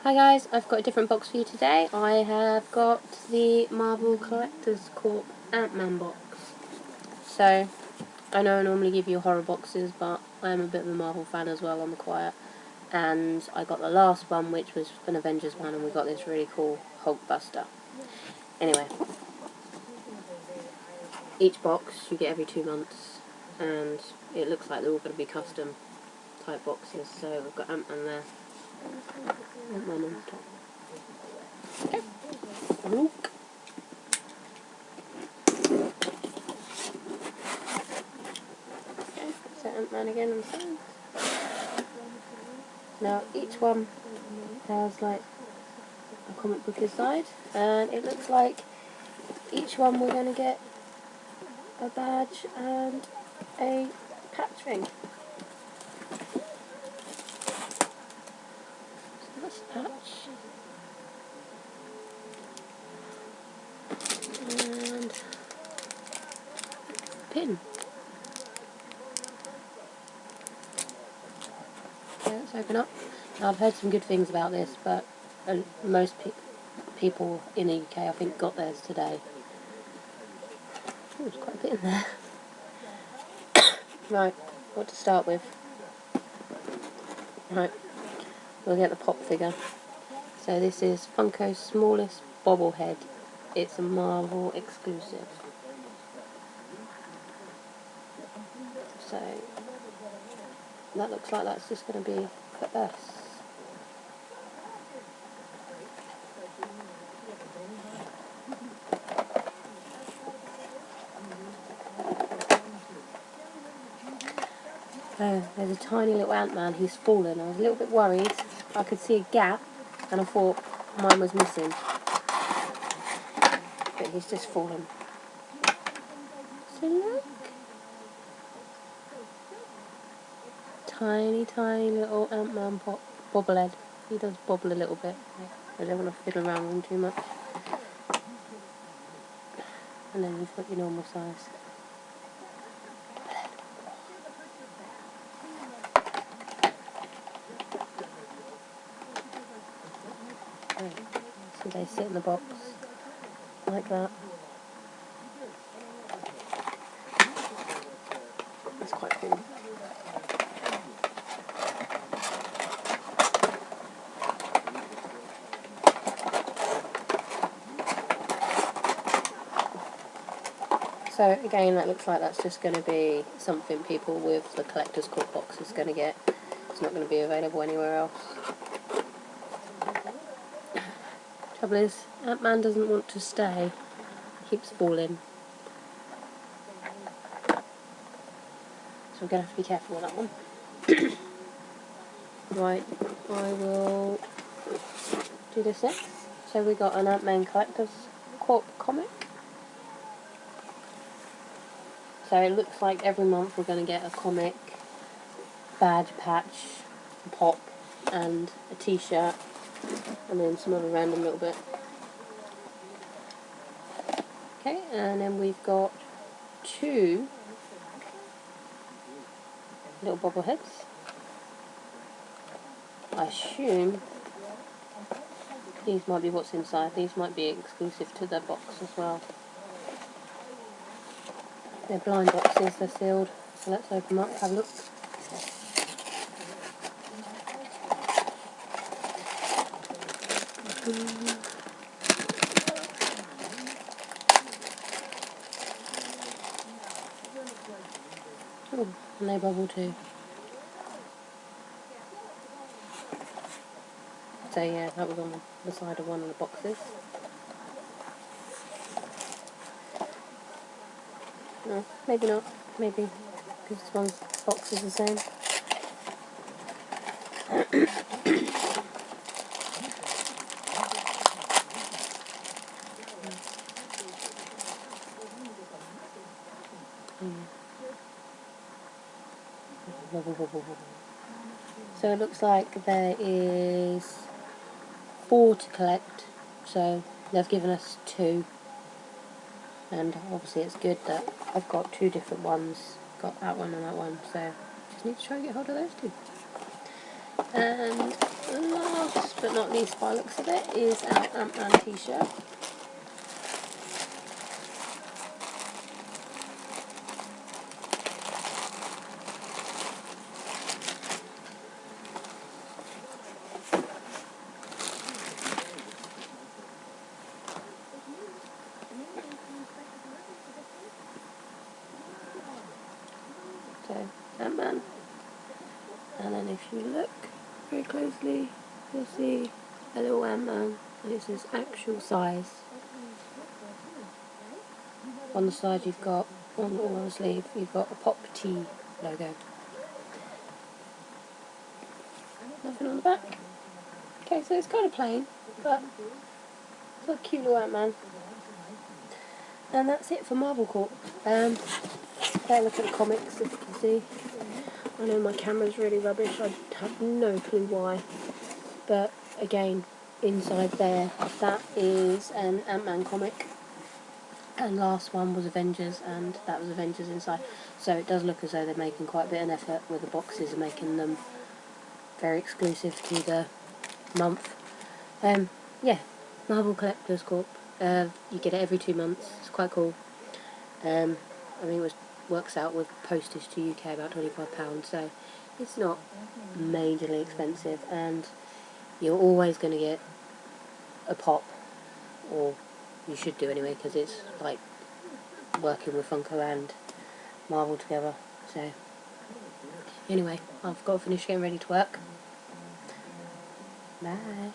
Hi guys, I've got a different box for you today. I have got the Marvel Collector's Corp Ant-Man box. So, I know I normally give you horror boxes, but I am a bit of a Marvel fan as well on the quiet. And I got the last one, which was an Avengers one, and we got this really cool Hulkbuster. Anyway, each box you get every 2 months, and it looks like they're all going to be custom type boxes. So we've got Ant-Man there. Ant-Man on top. Okay. Look. Okay, so Ant-Man again on the side. Now each one has like a comic book inside, and it looks like each one we're going to get a badge and a patch ring. So that's the patch. And pin. Okay, let's open up. Now I've heard some good things about this, but most people in the UK I think got theirs today. Oh, there's quite a bit in there. Right, what to start with? Right, we'll get the pop figure. So this is Funko's smallest bobblehead. It's a Marvel exclusive. So that looks like that's just going to be for us. Oh, there's a tiny little Ant-Man who's fallen. I was a little bit worried. I could see a gap and I thought mine was missing. But he's just fallen. So look. Tiny, tiny little Ant-Man bobblehead. He does bobble a little bit. I don't want to fiddle around with him too much. And then you've got your normal size. So they sit in the box like that. That's quite cool. So again, that looks like that's just going to be something people with the Collector's Corp box is going to get. It's not going to be available anywhere else. Trouble is, Ant-Man doesn't want to stay. He keeps falling. So we're going to have to be careful with that one. Right, I will do this next. So we got an Ant-Man Collector's Corp comic. So it looks like every month we're going to get a comic, badge, patch, pop, and a t-shirt, and then some other random little bit. Okay, and then we've got 2 little bobbleheads. I assume these might be what's inside. These might be exclusive to the box as well. They're blind boxes, they're sealed. So let's open them up, have a look. Oh, and they bubble too. So yeah, that was on the side of one of the boxes. No, maybe not. Maybe because this one's box is the same. So it looks like there is 4 to collect. So they've given us 2. And obviously it's good that I've got 2 different ones. Got that one and that one. So just need to try and get hold of those 2. And last but but not least by looks of it, is our Ant-Man t-shirt. So, Ant-Man. And then if you look very closely, you'll see a little Ant-Man, and it's his actual size. On the side you've got, on the sleeve, you've got a Pop Tea logo. Nothing on the back. Okay, so it's kind of plain, but it's a cute little Ant-Man. And that's it for Marvel Corp. Okay, look at the comics, if you can see. I know my camera's really rubbish, I have no clue why. But again, inside there, that is an Ant-Man comic. And last one was Avengers, and that was Avengers inside. So it does look as though they're making quite a bit of an effort with the boxes and making them very exclusive to the month. Yeah, Marvel Collectors Corp. You get it every 2 months. It's quite cool. I think it works out with postage to UK about £25, so it's not majorly expensive, and you're always going to get a pop, or you should do anyway, because it's like working with Funko and Marvel together. So anyway, I've got to finish getting ready to work. Bye.